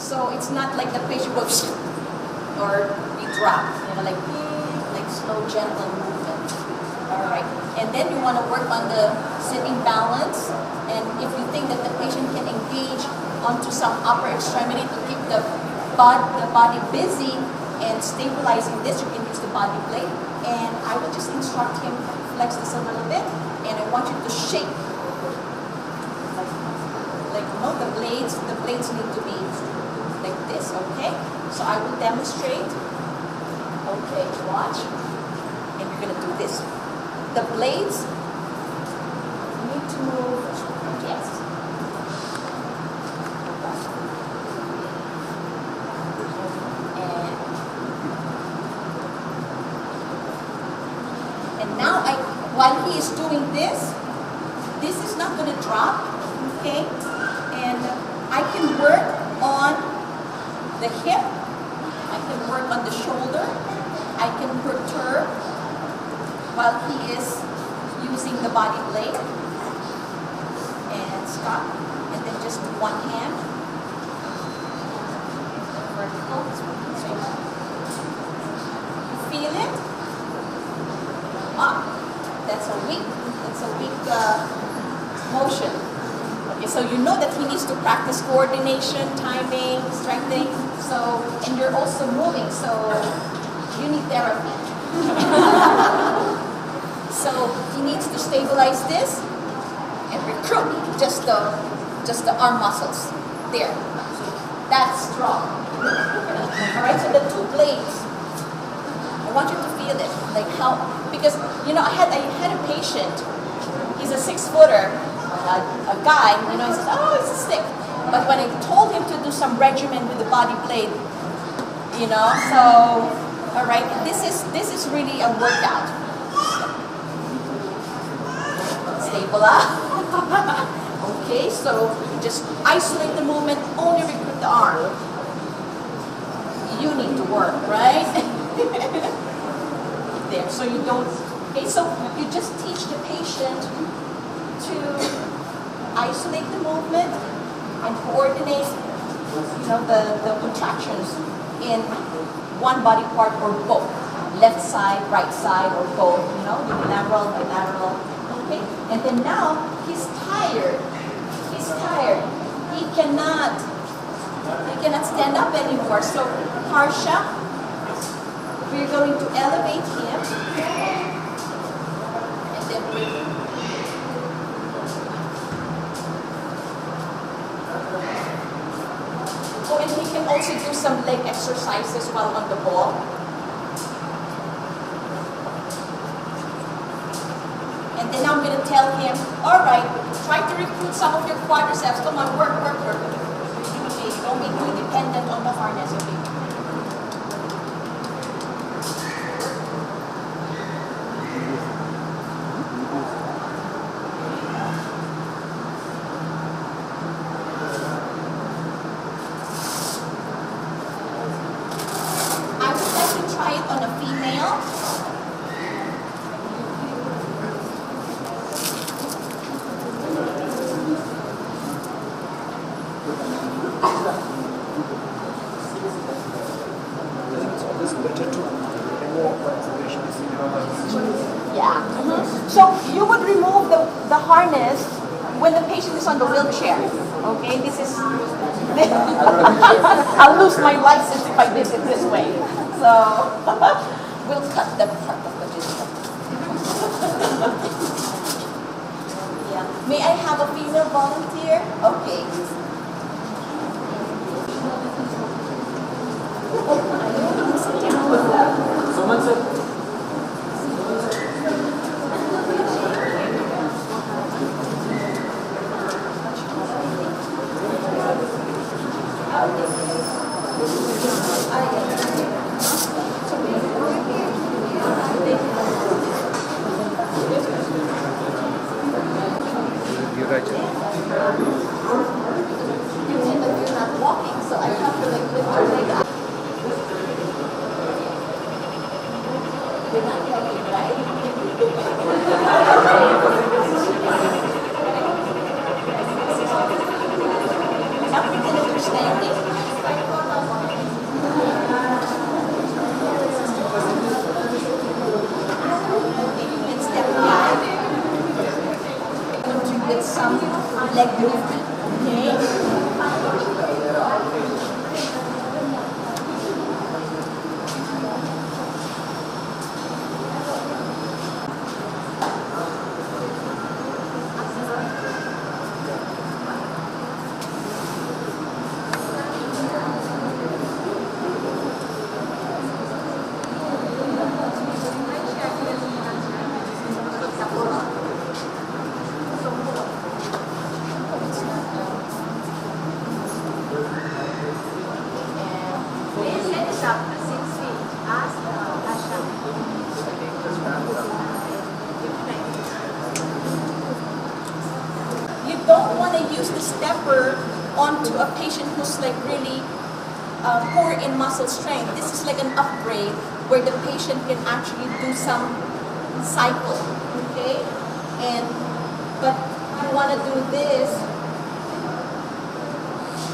So it's not like the patient goes or you drop, like slow, gentle movement. All right. And then you want to work on the sitting balance. And if you think that the patient can engage onto some upper extremity to keep the body busy and stabilizing this, you can use the body blade. And I will just instruct him to flex this a little bit. And I want you to shake. The blades need to be like this, okay? So I will demonstrate. Okay, watch. And you're gonna do this. The blades need to move, yes. And now while he is doing this is not gonna drop, okay? And I can work on the hip, I can work on the shoulder, I can perturb while he is using the body blade. And stop. And then just one hand. Vertical. You feel it? That's a weak motion. Okay, so you know that he needs to practice coordination, timing, strengthening. So, and you're also moving, so you need therapy. So he needs to stabilize this and recruit just the arm muscles. There. That's strong. Alright, so the two blades. I want you to feel it. Like how, because I had a patient, he's a 6-footer, a guy, he says, oh, it's a stick. But when I told him to do some regimen with the body blade, so all right, this is really a workout. Stable up. Okay, so just isolate the movement, only recruit the arm. You need to work, right? There, so you don't. Okay, so you just teach the patient to isolate the movement and coordinate, the contractions in one body part or both, left side, right side, or both. Unilateral, bilateral. Okay, and then now he's tired. He's tired. He cannot stand up anymore. So Harsha, we're going to elevate him, and then and he can also do some leg exercises while on the ball. And then I'm going to tell him, all right, try to recruit some of your quadriceps. Come on, work. Okay, don't be too dependent on the harness, okay? Yeah. So you would remove the harness when the patient is on the wheelchair. Okay, this is. I'll lose my license if I did it this way. So we'll cut the part of the video. Yeah. May I have a female volunteer? Okay. Someone said. You see that you're not walking, so I have to lift your leg up. You're not walking, right? Now we can understand it. up 6 feet. Ask Asha. You don't want to use the stepper onto a patient who's like really poor in muscle strength. This is like an upgrade where the patient can actually do some cycle, okay? But you want to do this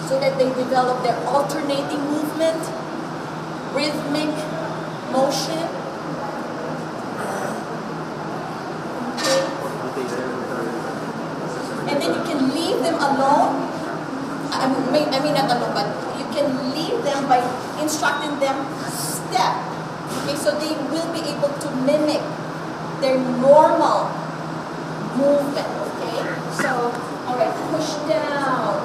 so that they develop their alternating movement, rhythmic motion. Okay? And then you can leave them alone. I mean not alone, but you can leave them by instructing them step. Okay, so they will be able to mimic their normal movement. Okay, so all right, push down,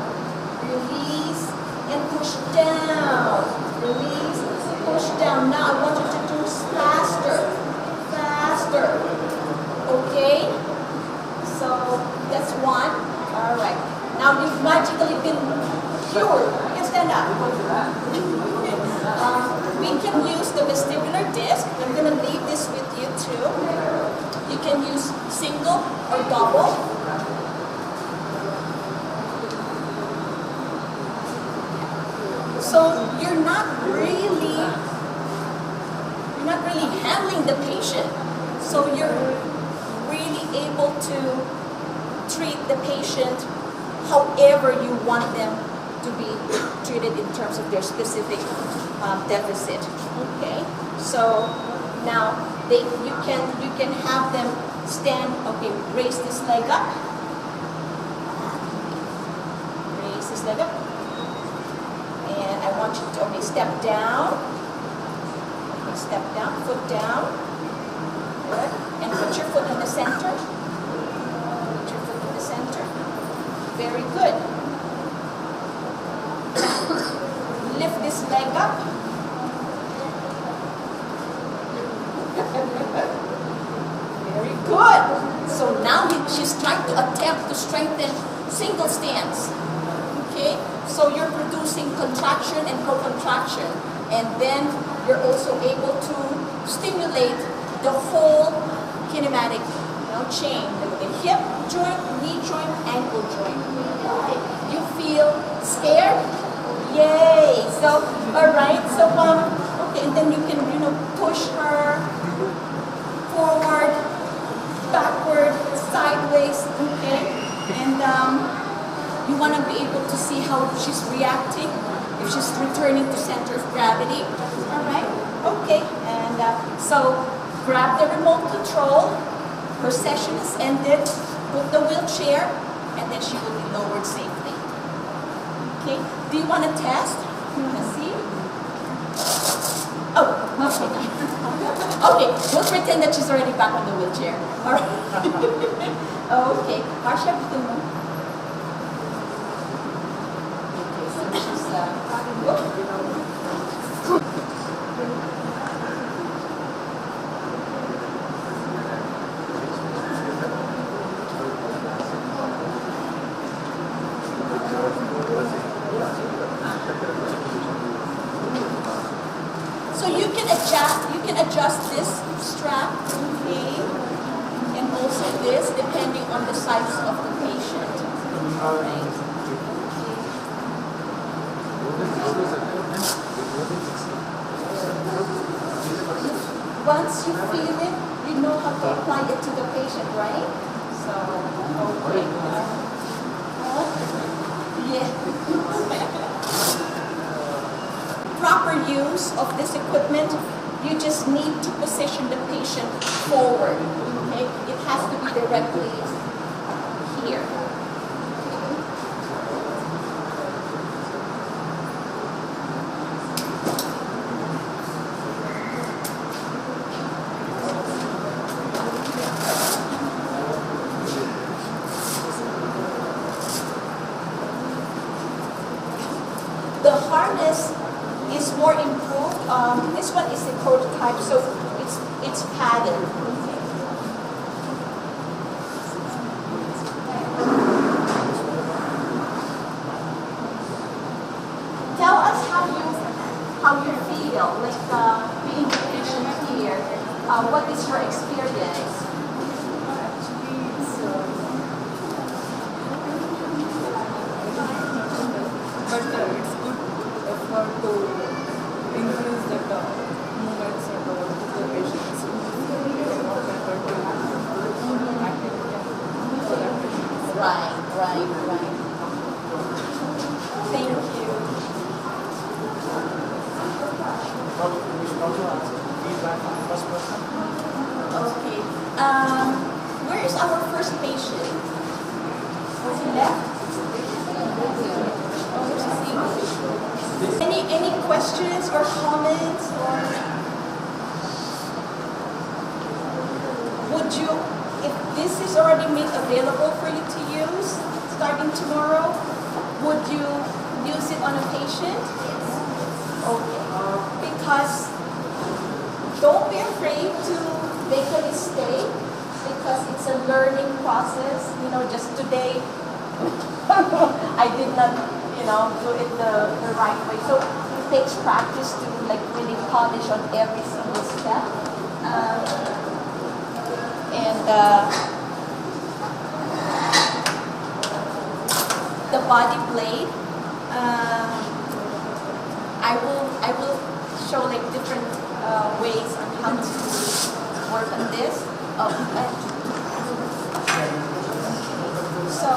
release, and push down, release, push down. Now I want you to do faster, faster. Okay, so that's one. All right. Now you've magically been cured. You can stand up. We can use the vestibular disc. I'm going to leave this with you too. You can use single or double. So you're not really handling the patient. So you're really able to treat the patient however you want them to be treated in terms of their specific deficit. Okay, so now you can have them stand. Okay, raise this leg up. Raise this leg up, and I want you to step down. Okay, step down, foot down. Good, and put your foot in the center. Put your foot in the center. Very good. Lift this leg up. Very good. So now she's trying to attempt to strengthen single stance. Okay? So you're producing contraction and co-contraction. And then you're also able to stimulate the whole kinematic chain. The hip joint, knee joint, ankle joint. Okay. You feel scared? Yay! So, alright, so okay, and then you can, push her forward, backward, sideways, okay? And you want to be able to see how she's reacting, if she's returning to center of gravity. Alright, okay, and so grab the remote control. Her session is ended. Put the wheelchair, and then she will be lowered safely. Okay. Do you want to test? You want to see? Oh, okay. Okay. We'll pretend that she's already back on the wheelchair. All right. Okay. Marsha, okay. So she's So you can adjust this strap, okay, and also this depending on the size of the patient. All right. Once you feel it, you know how to apply it to the patient, right? So, okay. Yeah. Proper use of this equipment, you just need to position the patient forward. Okay? It has to be directly here. The harness is more improved. This one is a prototype, so it's padded. Tell us how you feel. or to increase that movements and to the patients more better to activity for that patient. Right. Thank you. We should also answer feedback from the first person. Okay. Where is our first patient? Was he left? Any questions or comments, or would you, if this is already made available for you to use starting tomorrow, would you use it on a patient? Okay. Because don't be afraid to make a mistake, because it's a learning process. Just today, I did not, do it the right way. So it takes practice to really polish on every single step. The body blade, I will show different ways on how to work on this. So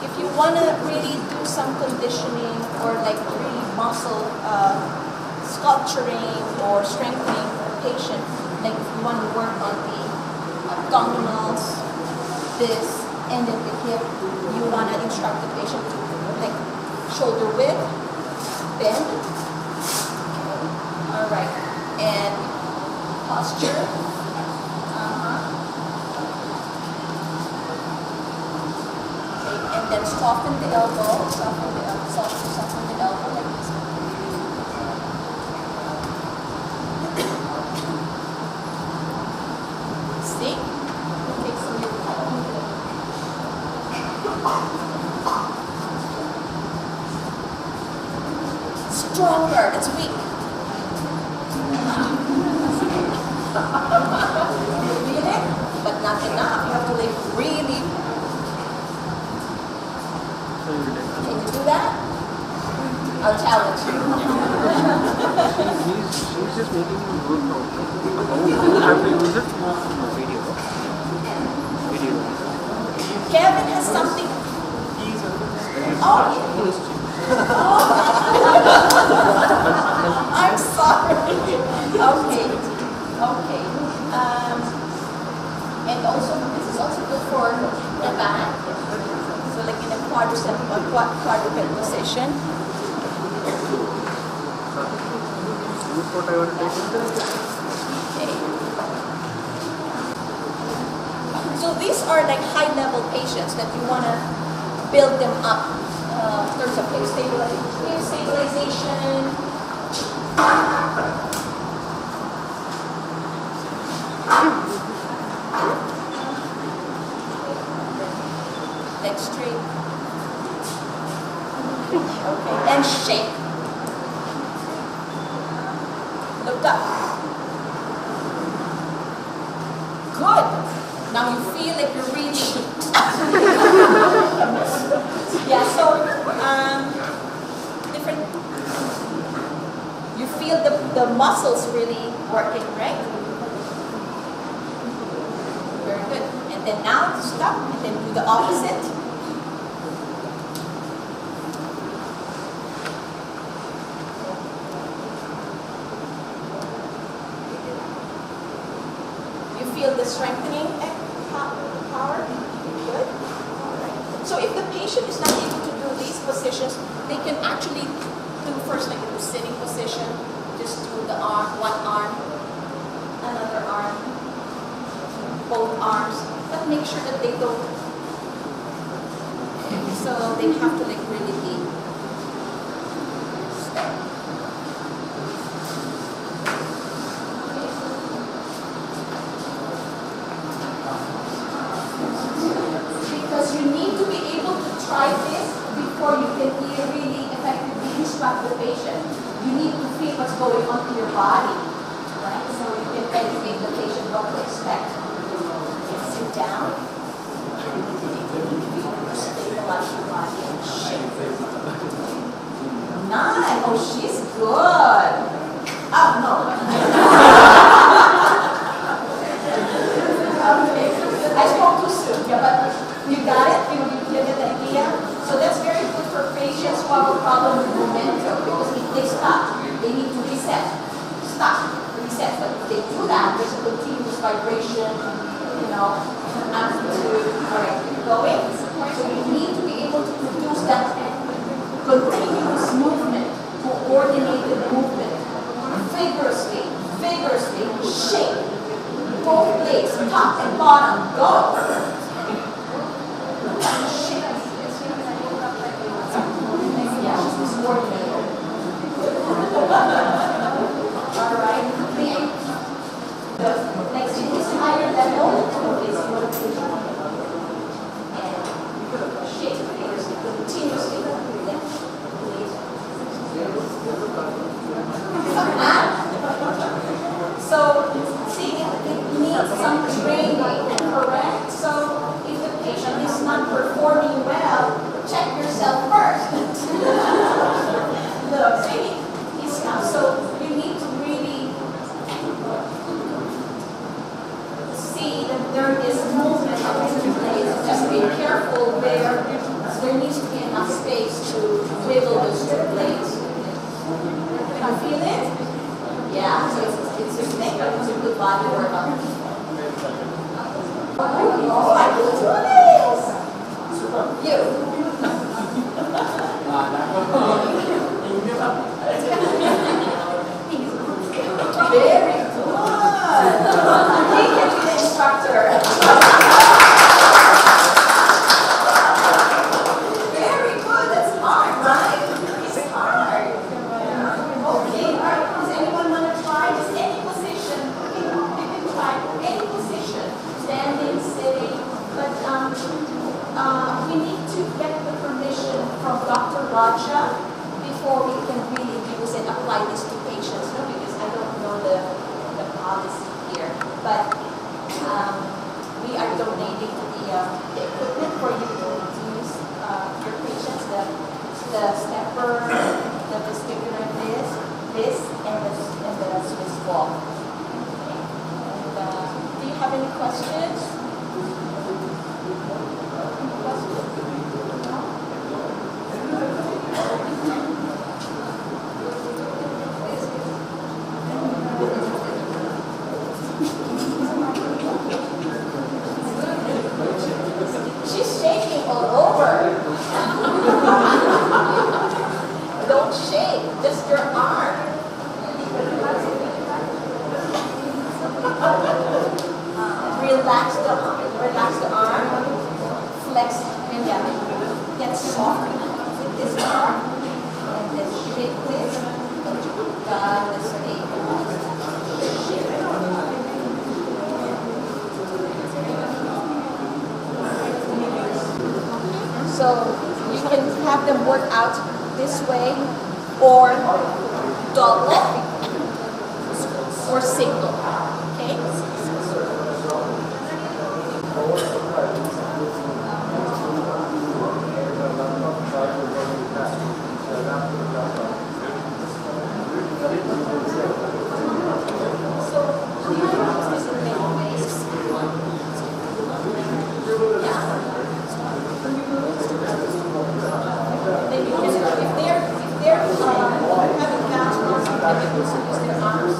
if you want to really do some conditioning or really muscle sculpturing or strengthening a patient, if you want to work on the abdominals, this, and then the hip, you want to instruct the patient to shoulder width, bend. All right, and posture. And then soften the elbow, soften the elbow like this. See? Okay, so you stronger, that's weak. You feel it? But not enough. You have to really. Can you do that? I'll challenge you. She's just making you work out. You have to use it video. Kevin has something. Oh. I'm sorry. Okay. And also, this is also good for the back. So in a quadruped position. Okay. So these are high-level patients that you want to build them up in terms of hip stabilization. Leg straight. Okay, and shake. Look up. Good. Now you feel you're really. Yeah. So different. You feel the muscles really working, right? Very good. And then now stop, and then do the opposite. Feel the strengthening power? Good. Alright. So if the patient is not able to do these positions, they can actually do first in the sitting position, just do the arm, one arm, another arm, both arms, but make sure that they don't. So they have to really be steady. You need to be able to try this before you can really effectively instruct the patient. You need to feel what's going on in your body, right? So you can educate the patient what to expect. Okay, sit down. Stabilize your body and shake. 9. Oh, she's good. Oh, no. Okay. I spoke too soon. Yeah, but you got it? You get the idea? So that's very good for patients who have a problem with momentum because if they stop, they need to reset. Stop, reset. But if they do that, there's a continuous vibration, amplitude. All right, keep going. So you need to be able to produce that continuous movement, coordinated movement, vigorously, shake. Both legs, top and bottom, go. Shake. Yeah, she's coordinated. All right. The next thing is higher level. Is and shake vigorously, continuously. So, see, it needs some training, correct? So, if the patient is not performing well, check yourself first. The training is now. So, you need to really see that there is movement of different blades. Just be careful where there needs to be enough space to wiggle those two blades. Can you feel it? Yeah, so it's a good body workout. Oh, I can do this! You. Very good. He can be the instructor. Very good. That's hard, right? It's hard. Okay, all right. Does anyone want to try? Just any position. You can try any position. Standing, sitting. But we need to get the permission from Dr. Raja before we can really use and apply this to patients, no? Because I don't know the policy here. But we are donating the equipment for you to use your patients, the stepper, the vestibular this, and the Swiss walk. Okay. And, do you have any questions? Any questions? No? She's shaking all over. Don't shake, just your arm. Relax the arm. Flex, and get soft with this arm. And then shake this. God, this So you can have them work out this way, or double, or single. Okay? So you can use this in many ways. Yeah. Then you can, if they're having fast ones, then you can use their arms.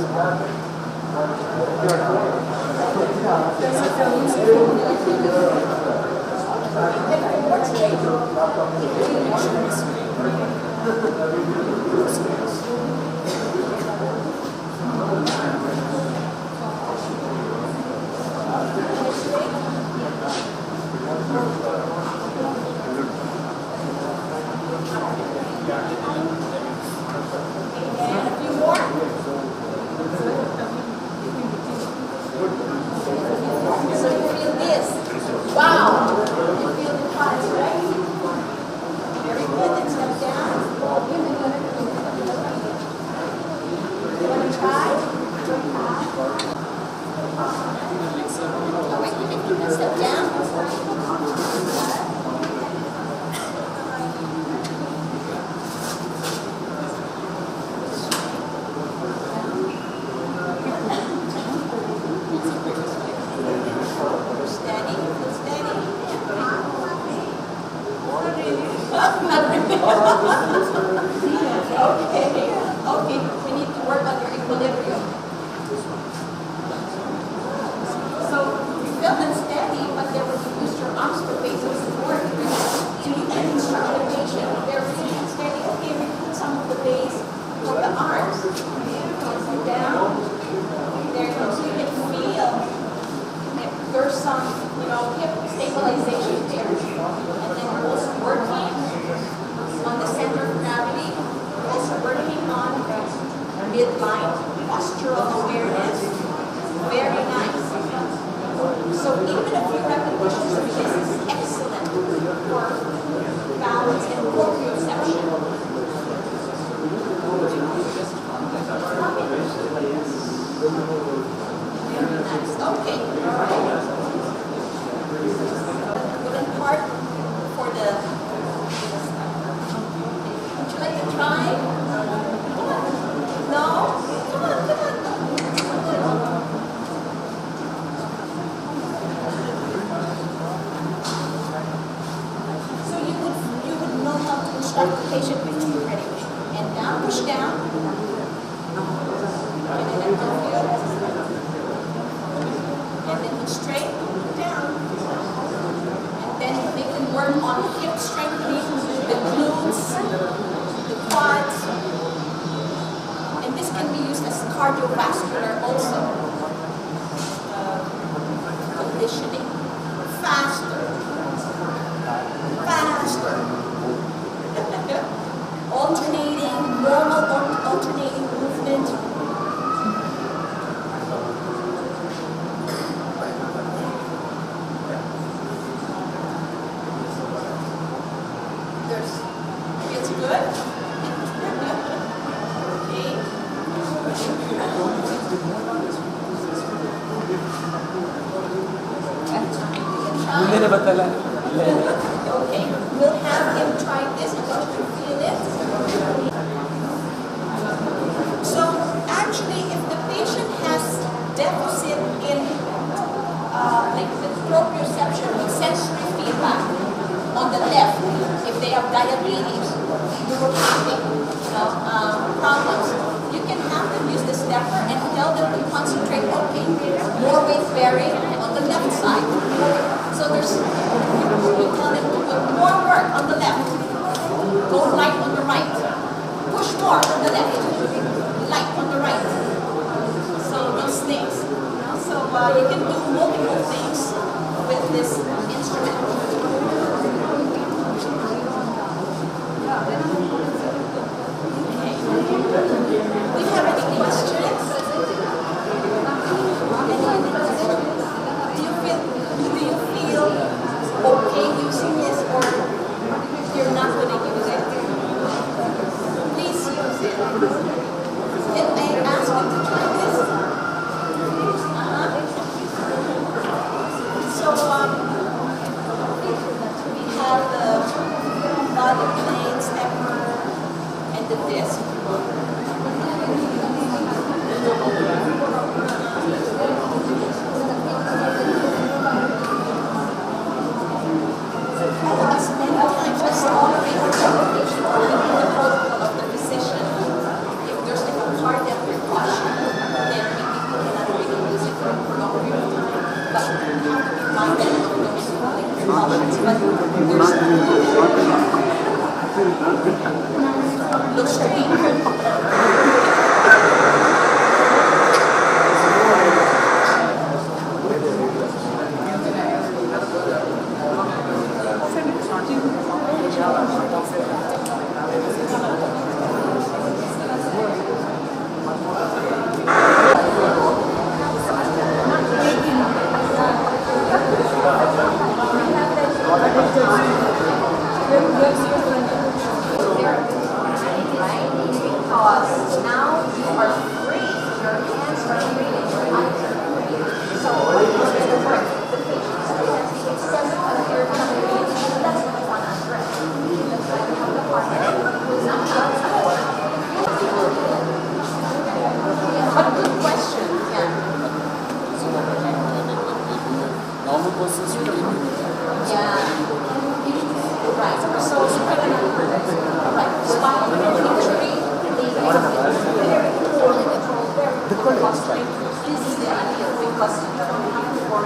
So you feel this. Wow. You feel the thighs, right? Very good. Then step down. You want to try? All right, you can step down. midline, postural awareness. Very nice. So even a few repetitions of this is excellent for balance and proprioception. Very nice. Okay. All right. Good part for the. Would you like to try? No? Come on, come on. So you would know how to instruct the patient when you're ready. And now push down. And then up and then look straight down. And then they can work on hip strengthening, the glutes, the quads. And this can be used as cardiovascular also. Conditioning. Faster. Faster. Alternating, normal alternating movement. It's good. Okay. मुझे बताला Okay, we'll have him try this and let you feel it. So actually, if the patient has deficit in like the proprioception with sensory feedback on the left, if they have diabetes, neuropathic problems, you can have them use the stepper and tell them to concentrate, okay, more weight bearing on the left side. So there's, you tell them to put more work on the left, go light on the right, push more on the left, light on the right. So those things. So you can do multiple things with this instrument. We have any questions? Do you feel okay using this, or you're not going to use it? Please use it. Can I ask you to try this? So we have the body plane stepper and the disc. As many times as tolerate the recommendation or the protocol of the physician. If there's like a cardiac precaution, then maybe we cannot really use it for a long period of time. But we have to be mindful of those precautions. But there's look straight. Because now you are free, your hands are free, and your eyes are free. So what is the work? The patient extends your community. That's what I want to address. That's why we have the partner who's not What a good question. Yeah. normal process. Yeah. Right. So right. Spinal injury. This is the ideal because you don't have to form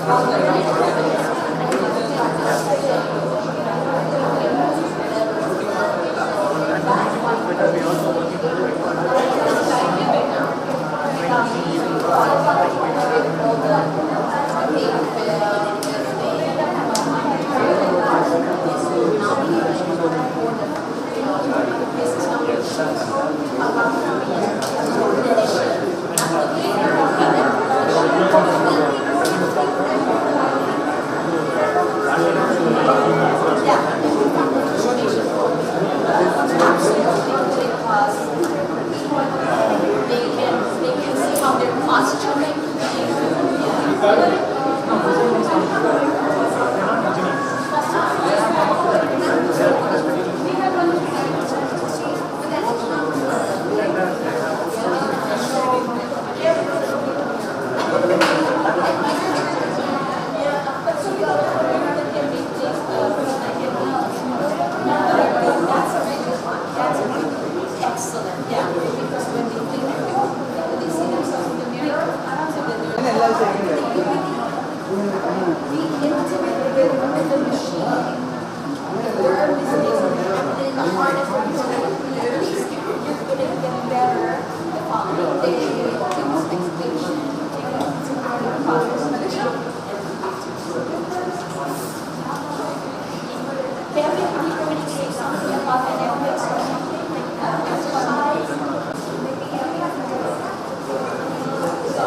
They can see how their posture may excellent, yeah. Because when they think when they see themselves in the mirror, so then they're be intimate with the machine. There are mistakes that happen in the heart of the at least you're going to get better the following day. Next patient, Family, are you going to say something about the ethics or something like exercise? So,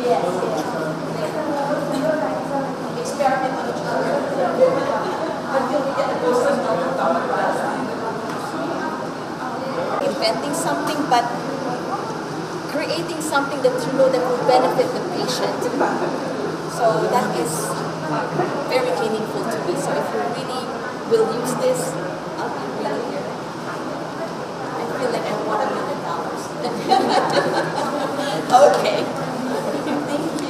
yes, experiment on each other. Until we get a person inventing something, but creating something that you know that will benefit the patient. So that is very meaningful to me. So if you really will use this, I'll be really here. I feel like I want $1 million. Okay. Thank you.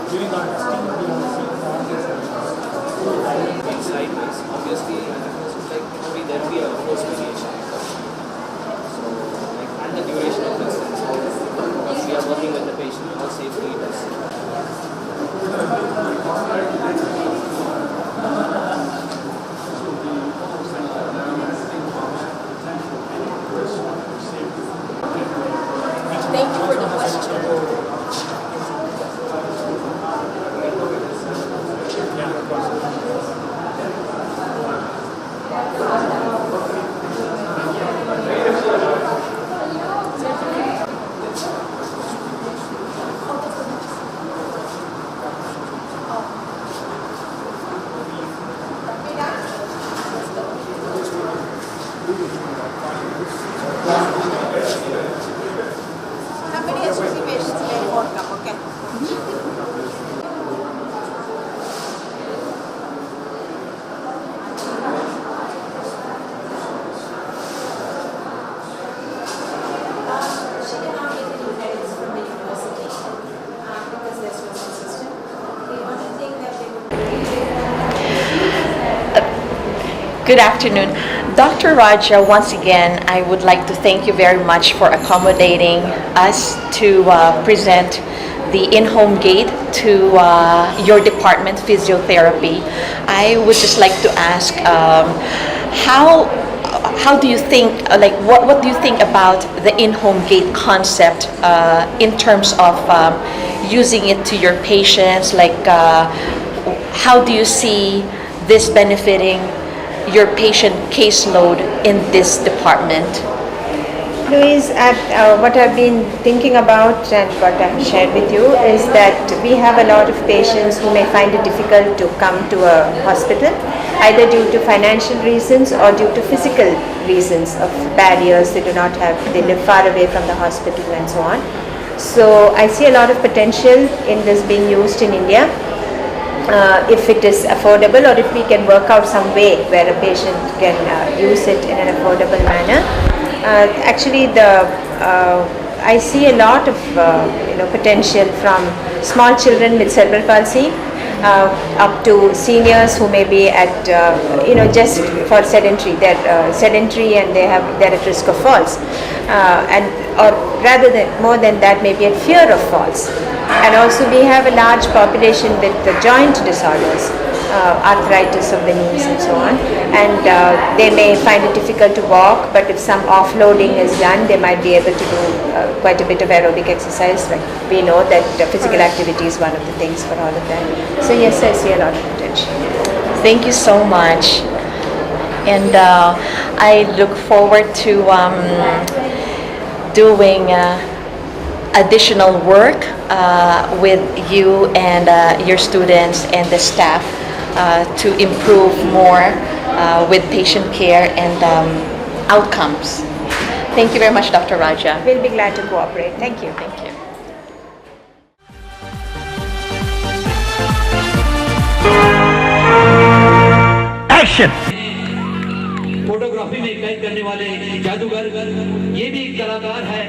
During our testing, we have seen sideways, obviously, like maybe there will be a force variation. So, like, and the duration of distance. Because we are working with the patient, how safely it is. Thank you for the question. How many patients may work up, okay? She did not get any credits from the university because this was the system. The only thing that they would Good afternoon. Dr. Raja, once again, I would like to thank you very much for accommodating us to present the in-home gait to your department, physiotherapy. I would just like to ask, how do you think, what do you think about the in-home gait concept in terms of using it to your patients? How do you see this benefiting your patient caseload in this department? Louise, what I've been thinking about and what I've shared with you is that we have a lot of patients who may find it difficult to come to a hospital, either due to financial reasons or due to physical reasons of barriers. They live far away from the hospital and so on. So I see a lot of potential in this being used in India. If it is affordable, or if we can work out some way where a patient can use it in an affordable manner. Actually, I see a lot of potential from small children with cerebral palsy up to seniors who may be at just for sedentary. They're sedentary and they're at risk of falls, or rather than more than that, maybe at fear of falls. And also we have a large population with joint disorders, arthritis of the knees and so on, and they may find it difficult to walk, but if some offloading is done, they might be able to do quite a bit of aerobic exercise. Like we know that physical activity is one of the things for all of that. So yes, I see a lot of potential. Thank you so much. And I look forward to doing additional work with you and your students and the staff to improve more with patient care and outcomes. Thank you very much, Dr. Raja. We'll be glad to cooperate. Thank you. Thank you. Action! Photography में कैद करने वाले जादूगर ये भी एक कलाकार है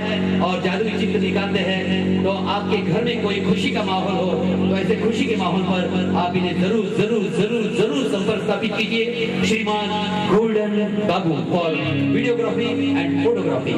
और जादुई चित्र निकालते हैं। तो आपके घर में कोई खुशी का माहौल हो तो ऐसे खुशी के माहौल पर आप इन्हें जरूर जरूर जरूर जरूर संपर्क स्थापित कीजिए। श्रीमान golden Babu for videography and photography.